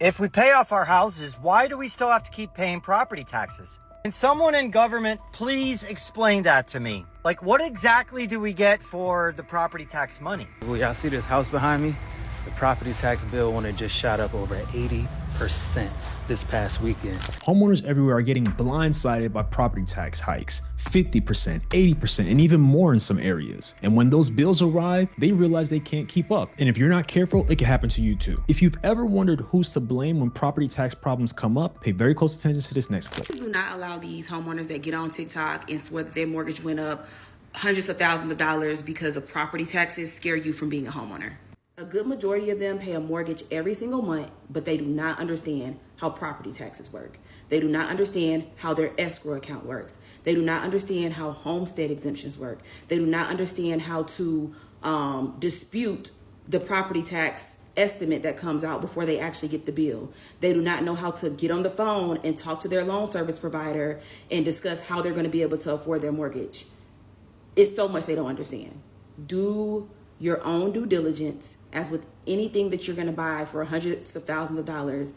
If we pay off our houses, why do we still have to keep paying property taxes? Can someone in government please explain that to me? Like, what exactly do we get for the property tax money? Well, y'all see this house behind me? The property tax bill when it just shot up over 80% this past weekend. Homeowners everywhere are getting blindsided by property tax hikes, 50%, 80%, and even more in some areas. And when those bills arrive, they realize they can't keep up. And if you're not careful, it can happen to you too. If you've ever wondered who's to blame when property tax problems come up, pay very close attention to this next clip. Do not allow these homeowners that get on TikTok and swear that their mortgage went up hundreds of thousands of dollars because of property taxes scare you from being a homeowner. A good majority of them pay a mortgage every single month, but they do not understand how property taxes work. They do not understand how their escrow account works. They do not understand how homestead exemptions work. They do not understand how to dispute the property tax estimate that comes out before they actually get the bill. They do not know how to get on the phone and talk to their loan service provider and discuss how they're going to be able to afford their mortgage. It's so much they don't understand. Do your own due diligence. As with anything that you're going to buy for hundreds of thousands of dollars,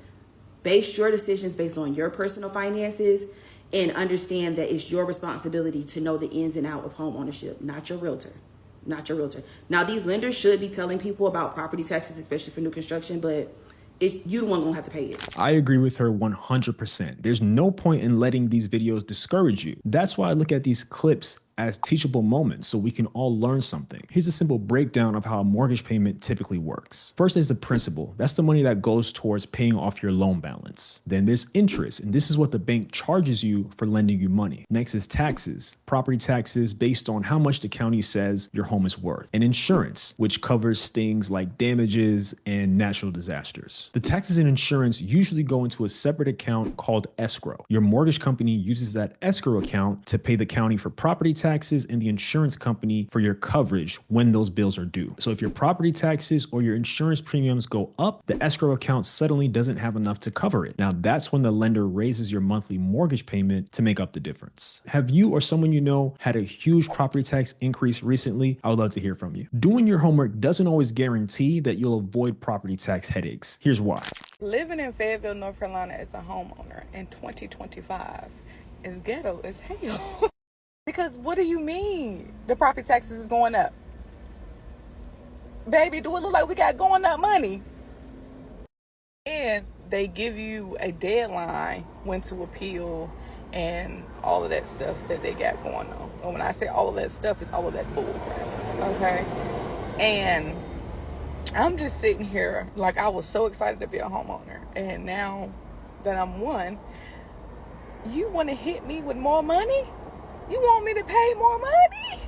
base your decisions based on your personal finances and understand that it's your responsibility to know the ins and outs of home ownership, not your realtor. Not your realtor. Now, these lenders should be telling people about property taxes, especially for new construction, but you the one gonna have to pay it. I agree with her 100%. There's no point in letting these videos discourage you. That's why I look at these clips as teachable moments so we can all learn something. Here's a simple breakdown of how a mortgage payment typically works. First is the principal. That's the money that goes towards paying off your loan balance. Then there's interest, and this is what the bank charges you for lending you money. Next is taxes, property taxes based on how much the county says your home is worth. And insurance, which covers things like damages and natural disasters. The taxes and insurance usually go into a separate account called escrow. Your mortgage company uses that escrow account to pay the county for property taxes and the insurance company for your coverage when those bills are due. So if your property taxes or your insurance premiums go up, the escrow account suddenly doesn't have enough to cover it. Now that's when the lender raises your monthly mortgage payment to make up the difference. Have you or someone you know had a huge property tax increase recently? I would love to hear from you. Doing your homework doesn't always guarantee that you'll avoid property tax headaches. Here's why. Living in Fayetteville, North Carolina as a homeowner in 2025 is ghetto as hell. Because what do you mean the property taxes is going up? Baby, do it look like we got going up money? And they give you a deadline when to appeal and all of that stuff that they got going on. And when I say all of that stuff, it's all of that bull crap, okay? And I'm just sitting here like I was so excited to be a homeowner. And now that I'm one, you want to hit me with more money? You want me to pay more money?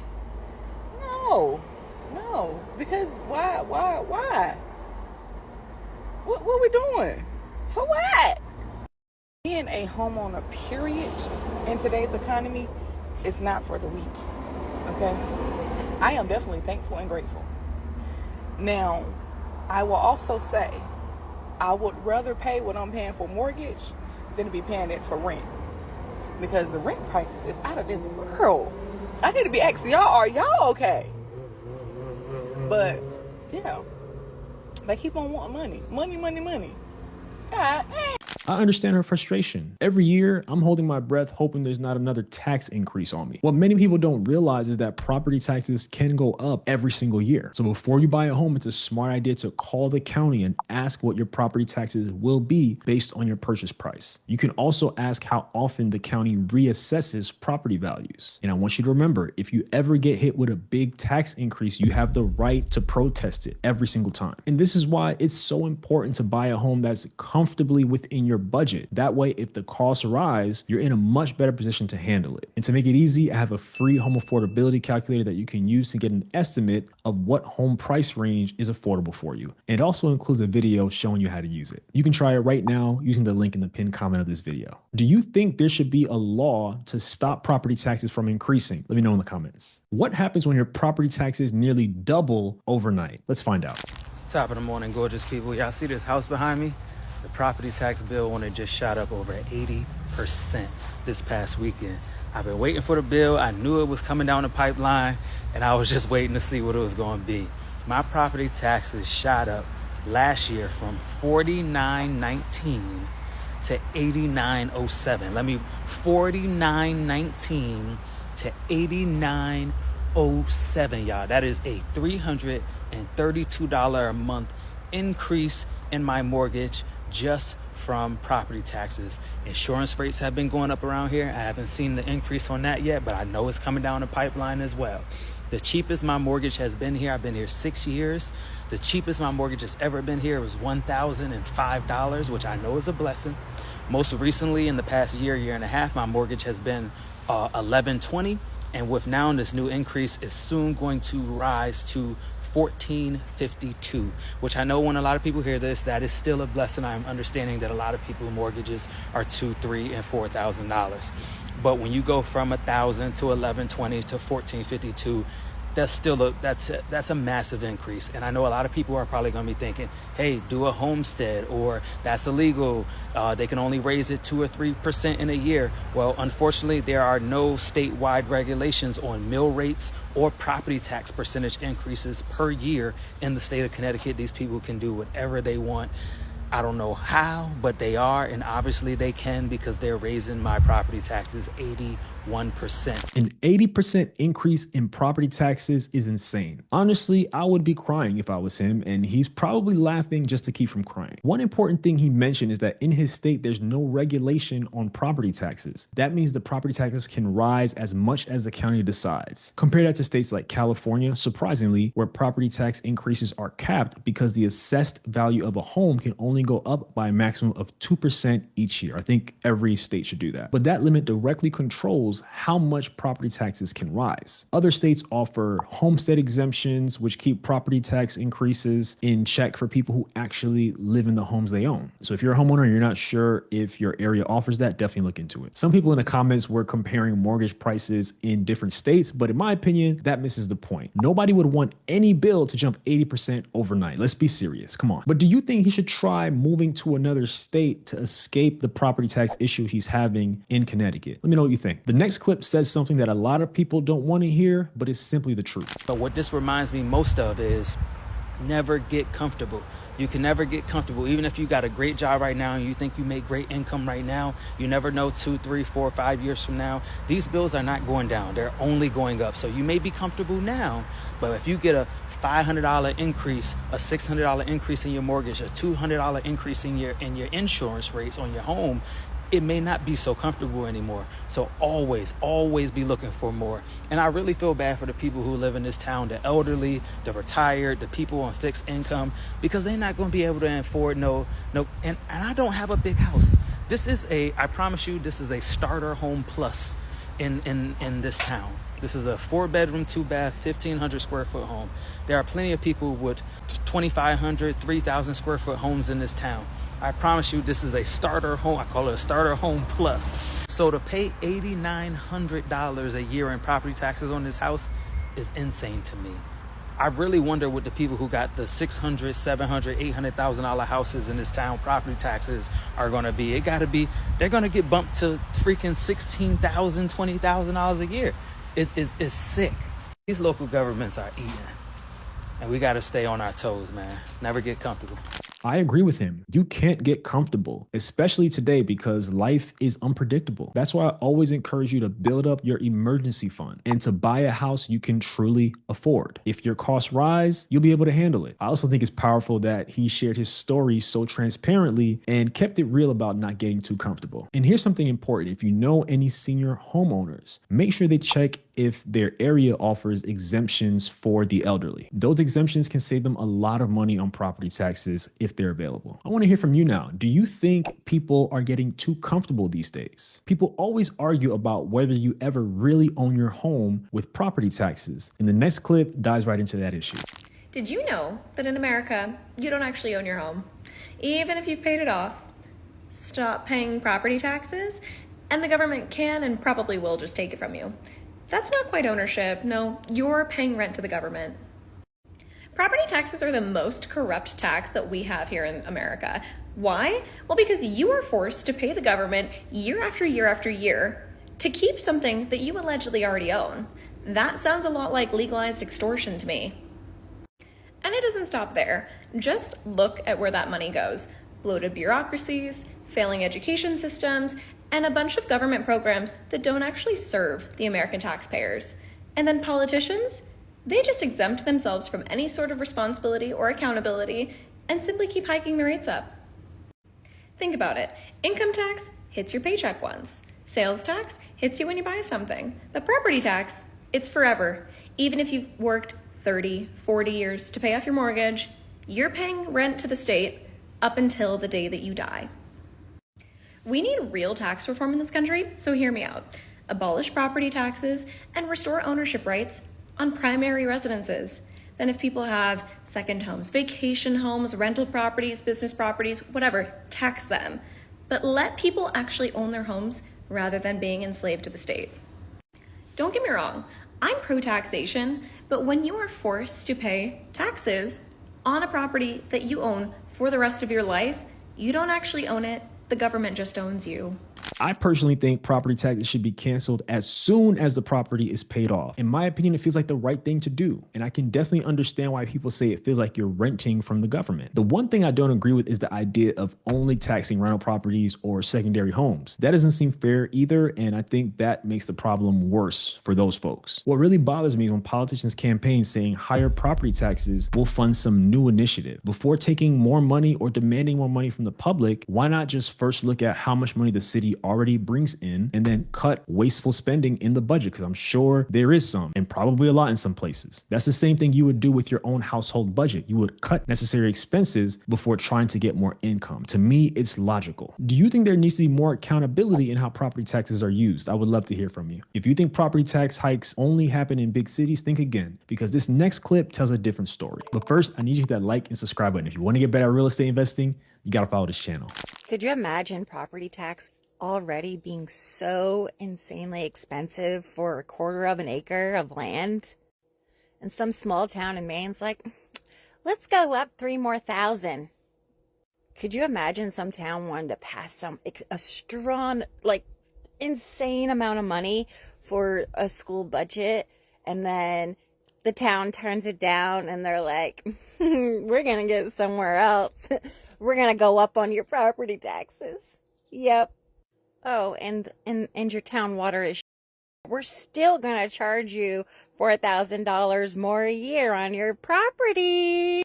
No, because why? What we doing? For what? Being a homeowner, period, in today's economy is not for the weak, okay? I am definitely thankful and grateful. Now, I will also say, I would rather pay what I'm paying for mortgage than to be paying it for rent. Because the rent prices is out of this world. I need to be asking y'all, are y'all okay? But, yeah, they keep on wanting money. Money. God, I understand her frustration. Every year, I'm holding my breath hoping there's not another tax increase on me. What many people don't realize is that property taxes can go up every single year. So before you buy a home, it's a smart idea to call the county and ask what your property taxes will be based on your purchase price. You can also ask how often the county reassesses property values. And I want you to remember, if you ever get hit with a big tax increase, you have the right to protest it every single time. And this is why it's so important to buy a home that's comfortably within your budget. That way, if the costs rise, you're in a much better position to handle it. And to make it easy, I have a free home affordability calculator that you can use to get an estimate of what home price range is affordable for you. It also includes a video showing you how to use it. You can try it right now using the link in the pinned comment of this video. Do you think there should be a law to stop property taxes from increasing? Let me know in the comments. What happens when your property taxes nearly double overnight? Let's find out. Top of the morning, gorgeous people. Y'all see this house behind me? The property tax bill when it just shot up over 80% this past weekend. I've been waiting for the bill. I knew it was coming down the pipeline, and I was just waiting to see what it was going to be. My property taxes shot up last year from $49.19 to $89.07. 49.19 to $89.07, y'all. That is a $332 a month increase in my mortgage just from property taxes. Insurance rates have been going up around here. I haven't seen the increase on that yet, but I know it's coming down the pipeline as well. The cheapest my mortgage has been here, I've been here 6 years. The cheapest my mortgage has ever been here was $1,005, which I know is a blessing. Most recently, in the past year and a half, my mortgage has been $1,120, and with now this new increase is soon going to rise to $1,452, which I know when a lot of people hear this, that is still a blessing. I'm understanding that a lot of people's mortgages are $2,000, $3,000, and $4,000. But when you go from $1,000 to $1,120 to $1,452, that's still that's a massive increase. And I know a lot of people are probably going to be thinking, hey, do a homestead, or that's illegal. They can only raise it 2 or 3% in a year. Well, unfortunately, there are no statewide regulations on mill rates or property tax percentage increases per year in the state of Connecticut. These people can do whatever they want. I don't know how, but they are, and obviously they can, because they're raising my property taxes 81%. An 80% increase in property taxes is insane. Honestly, I would be crying if I was him, and he's probably laughing just to keep from crying. One important thing he mentioned is that in his state, there's no regulation on property taxes. That means the property taxes can rise as much as the county decides. Compare that to states like California, surprisingly, where property tax increases are capped because the assessed value of a home can only go up by a maximum of 2% each year. I think every state should do that. But that limit directly controls how much property taxes can rise. Other states offer homestead exemptions, which keep property tax increases in check for people who actually live in the homes they own. So if you're a homeowner and you're not sure if your area offers that, definitely look into it. Some people in the comments were comparing mortgage prices in different states, but in my opinion, that misses the point. Nobody would want any bill to jump 80% overnight. Let's be serious. Come on. But do you think he should try moving to another state to escape the property tax issue he's having in Connecticut? Let me know what you think. The next clip says something that a lot of people don't want to hear, but it's simply the truth. But what this reminds me most of is never get comfortable. You can never get comfortable. Even if you got a great job right now and you think you make great income right now, you never know 2, 3, 4, 5 years from now, these bills are not going down. They're only going up. So you may be comfortable now, but if you get a $500 increase, a $600 increase in your mortgage, a $200 increase in your insurance rates on your home, it may not be so comfortable anymore. So always be looking for more. And I really feel bad for the people who live in this town, the elderly, the retired, the people on fixed income, because they're not going to be able to afford no. And I don't have a big house. I promise you, this is a starter home plus in this town. This is a 4-bedroom, 2-bath, 1,500 square foot home. There are plenty of people with 2,500, 3,000 square foot homes in this town. I promise you, this is a starter home. I call it a starter home plus. So to pay $8,900 a year in property taxes on this house is insane to me. I really wonder what the people who got the $600,000, $700,000, $800,000 houses in this town property taxes are going to be. They're going to get bumped to freaking $16,000, $20,000 a year. It's sick. These local governments are eating, and we got to stay on our toes, man. Never get comfortable. I agree with him. You can't get comfortable, especially today, because life is unpredictable. That's why I always encourage you to build up your emergency fund and to buy a house you can truly afford. If your costs rise, you'll be able to handle it. I also think it's powerful that he shared his story so transparently and kept it real about not getting too comfortable. And here's something important. If you know any senior homeowners, make sure they check if their area offers exemptions for the elderly. Those exemptions can save them a lot of money on property taxes if they're available. I want to hear from you now. Do you think people are getting too comfortable these days? People always argue about whether you ever really own your home with property taxes. And the next clip dives right into that issue. Did you know that in America, you don't actually own your home? Even if you've paid it off, stop paying property taxes, and the government can and probably will just take it from you. That's not quite ownership. No, you're paying rent to the government. Property taxes are the most corrupt tax that we have here in America. Why? Well, because you are forced to pay the government year after year after year to keep something that you allegedly already own. That sounds a lot like legalized extortion to me. And it doesn't stop there. Just look at where that money goes. Bloated bureaucracies, failing education systems, and a bunch of government programs that don't actually serve the American taxpayers. And then politicians, they just exempt themselves from any sort of responsibility or accountability and simply keep hiking the rates up. Think about it. Income tax hits your paycheck once. Sales tax hits you when you buy something. But property tax, it's forever. Even if you've worked 30, 40 years to pay off your mortgage, you're paying rent to the state up until the day that you die. We need real tax reform in this country, so hear me out. Abolish property taxes and restore ownership rights on primary residences. Then if people have second homes, vacation homes, rental properties, business properties, whatever, tax them. But let people actually own their homes rather than being enslaved to the state. Don't get me wrong, I'm pro-taxation, but when you are forced to pay taxes on a property that you own for the rest of your life, you don't actually own it, the government just owns you. I personally think property taxes should be canceled as soon as the property is paid off. In my opinion, it feels like the right thing to do. And I can definitely understand why people say it feels like you're renting from the government. The one thing I don't agree with is the idea of only taxing rental properties or secondary homes. That doesn't seem fair either. And I think that makes the problem worse for those folks. What really bothers me is when politicians campaign saying higher property taxes will fund some new initiative. Before taking more money or demanding more money from the public, why not just first look at how much money the city already brings in and then cut wasteful spending in the budget? Because I'm sure there is some, and probably a lot in some places. That's the same thing you would do with your own household budget. You would cut necessary expenses before trying to get more income. To me, it's logical. Do you think there needs to be more accountability in how property taxes are used? I would love to hear from you. If you think property tax hikes only happen in big cities, think again, because this next clip tells a different story. But first, I need you to hit that like and subscribe button. If you want to get better at real estate investing, you got to follow this channel. Could you imagine property tax already being so insanely expensive for a quarter of an acre of land? And some small town in Maine's like, let's go up 3 more thousand. Could you imagine some town wanted to pass a strong, like insane amount of money for a school budget, and then the town turns it down and they're like, we're going to get somewhere else. We're going to go up on your property taxes. Yep. Oh, and your town water is we're still going to charge you $4,000 more a year on your property.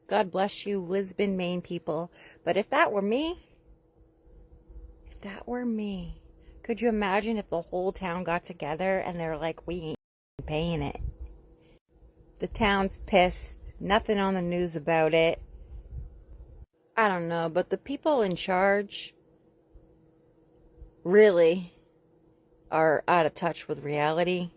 God bless you, Lisbon, Maine people. But if that were me, could you imagine if the whole town got together and they're like, we ain't paying it? The town's pissed. Nothing on the news about it. I don't know, but the people in charge really are out of touch with reality.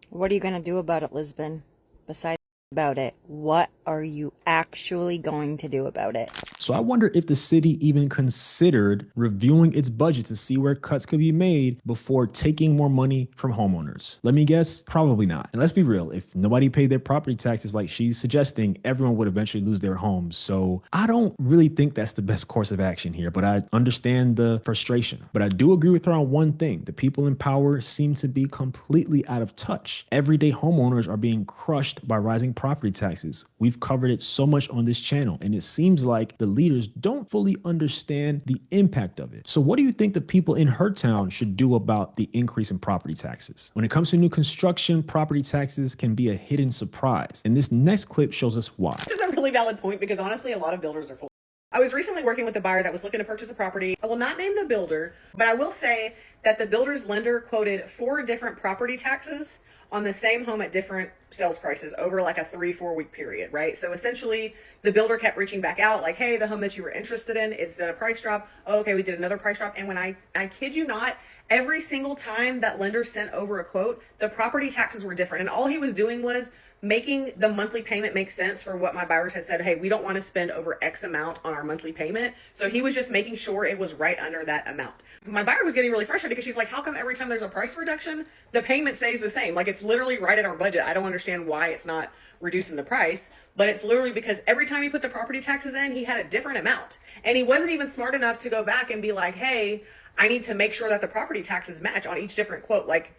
What are you going to do about it, Lisbon? Besides about it, what are you actually going to do about it? So I wonder if the city even considered reviewing its budget to see where cuts could be made before taking more money from homeowners. Let me guess, probably not. And let's be real, if nobody paid their property taxes like she's suggesting, everyone would eventually lose their homes. So I don't really think that's the best course of action here, but I understand the frustration. But I do agree with her on one thing. The people in power seem to be completely out of touch. Everyday homeowners are being crushed by rising property taxes. We've covered it so much on this channel, and it seems like the leaders don't fully understand the impact of it. So what do you think the people in her town should do about the increase in property taxes? When it comes to new construction, property taxes can be a hidden surprise. And this next clip shows us why. This is a really valid point because honestly, a lot of builders are full. I was recently working with a buyer that was looking to purchase a property. I will not name the builder, but I will say that the builder's lender quoted 4 different property taxes on the same home at different sales prices over like a 3-4 week period, right? So essentially the builder kept reaching back out like, hey, the home that you were interested in, it's done a price drop. Oh, okay, we did another price drop. And when I kid you not, every single time that lender sent over a quote, the property taxes were different. And all he was doing was making the monthly payment make sense for what my buyers had said. Hey, we don't want to spend over X amount on our monthly payment. So he was just making sure it was right under that amount. My buyer was getting really frustrated because she's like, how come every time there's a price reduction, the payment stays the same? Like, it's literally right at our budget. I don't understand why it's not reducing the price, but it's literally because every time he put the property taxes in, he had a different amount. And he wasn't even smart enough to go back and be like, hey, I need to make sure that the property taxes match on each different quote. Like,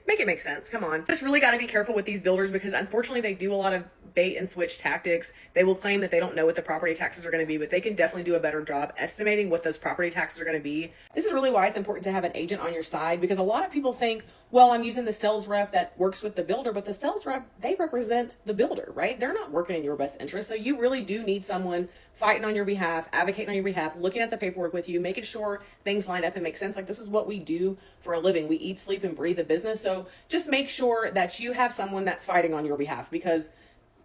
Make it make sense. Come on. Just really got to be careful with these builders because unfortunately they do a lot of bait and switch tactics. They will claim that they don't know what the property taxes are going to be, but they can definitely do a better job estimating what those property taxes are going to be. This is really why it's important to have an agent on your side, because a lot of people think, well, I'm using the sales rep that works with the builder, but the sales rep, they represent the builder, right? They're not working in your best interest. So you really do need someone fighting on your behalf, advocating on your behalf, looking at the paperwork with you, making sure things line up and make sense. Like, this is what we do for a living. We eat, sleep, and breathe a business. So just make sure that you have someone that's fighting on your behalf, because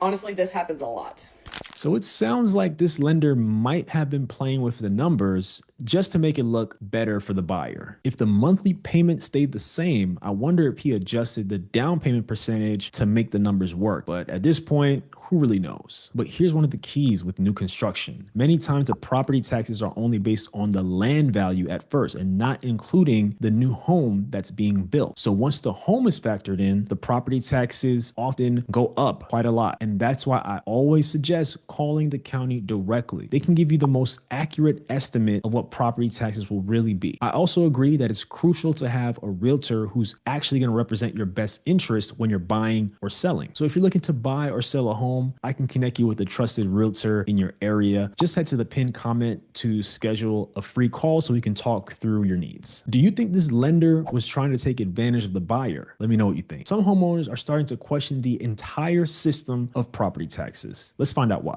honestly, this happens a lot. So it sounds like this lender might have been playing with the numbers just to make it look better for the buyer. If the monthly payment stayed the same, I wonder if he adjusted the down payment percentage to make the numbers work. But at this point, who really knows? But here's one of the keys with new construction. Many times the property taxes are only based on the land value at first and not including the new home that's being built. So once the home is factored in, the property taxes often go up quite a lot. And that's why I always suggest calling the county directly. They can give you the most accurate estimate of what property taxes will really be. I also agree that it's crucial to have a realtor who's actually going to represent your best interest when you're buying or selling. So if you're looking to buy or sell a home, I can connect you with a trusted realtor in your area. Just head to the pinned comment to schedule a free call so we can talk through your needs. Do you think this lender was trying to take advantage of the buyer? Let me know what you think. Some homeowners are starting to question the entire system of property taxes. Let's find out why.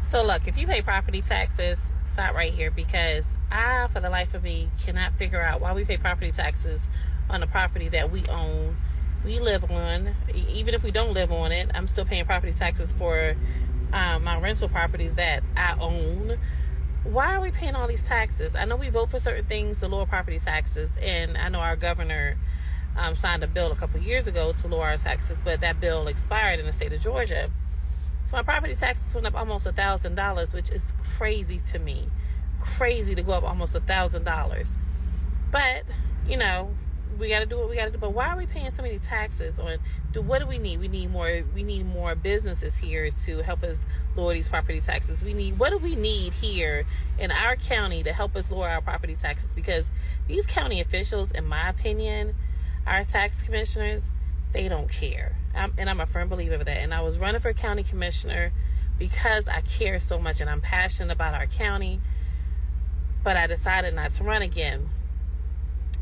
So look, if you pay property taxes, stop right here, because I, for the life of me, cannot figure out why we pay property taxes on a property that we own, we live on. Even if we don't live on it, I'm still paying property taxes for my rental properties that I own. Why are we paying all these taxes? I know we vote for certain things to lower property taxes, and I know our governor signed a bill a couple years ago to lower our taxes, but that bill expired in the state of Georgia. So my property taxes went up almost $1,000, which is crazy to me. Crazy to go up almost $1,000. But, you know, we got to do what we got to do. But why are we paying so many taxes on? What do we need? We need more businesses here to help us lower these property taxes. What do we need here in our county to help us lower our property taxes? Because these county officials, in my opinion, our tax commissioners, they don't care. I'm a firm believer of that. And I was running for county commissioner because I care so much and I'm passionate about our county. But I decided not to run again.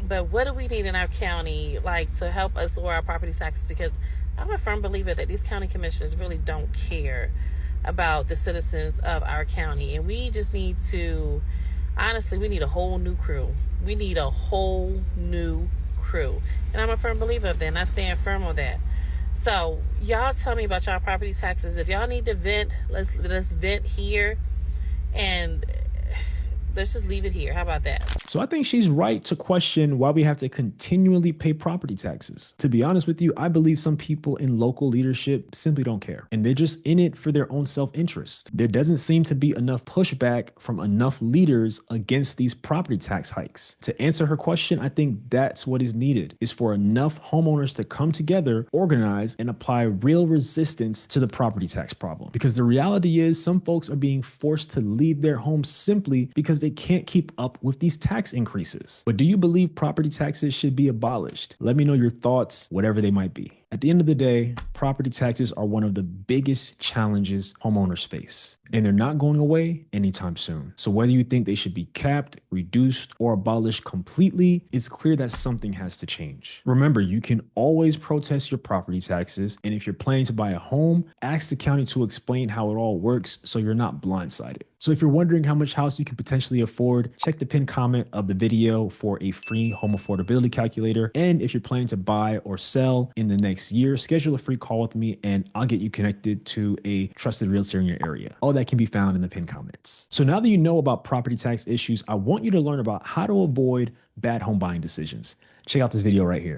But what do we need in our county, like, to help us lower our property taxes? Because I'm a firm believer that these county commissioners really don't care about the citizens of our county. And we just need to, honestly, we need a whole new crew. We need a whole new crew. And I'm a firm believer of that, and I stand firm on that. So y'all tell me about y'all property taxes. If y'all need to vent, let's vent here, and let's just leave it here. How about that? So I think she's right to question why we have to continually pay property taxes. To be honest with you, I believe some people in local leadership simply don't care, and they're just in it for their own self-interest. There doesn't seem to be enough pushback from enough leaders against these property tax hikes. To answer her question, I think that's what is needed, is for enough homeowners to come together, organize, and apply real resistance to the property tax problem. Because the reality is some folks are being forced to leave their homes simply because they can't keep up with these tax increases. But do you believe property taxes should be abolished? Let me know your thoughts, whatever they might be. At the end of the day, property taxes are one of the biggest challenges homeowners face, and they're not going away anytime soon. So whether you think they should be capped, reduced, or abolished completely, it's clear that something has to change. Remember, you can always protest your property taxes, and if you're planning to buy a home, ask the county to explain how it all works so you're not blindsided. So if you're wondering how much house you can potentially afford, check the pinned comment of the video for a free home affordability calculator. And if you're planning to buy or sell in the next year, schedule a free call with me and I'll get you connected to a trusted realtor in your area. All that can be found in the pinned comments. So now that you know about property tax issues, I want you to learn about how to avoid bad home buying decisions. Check out this video right here.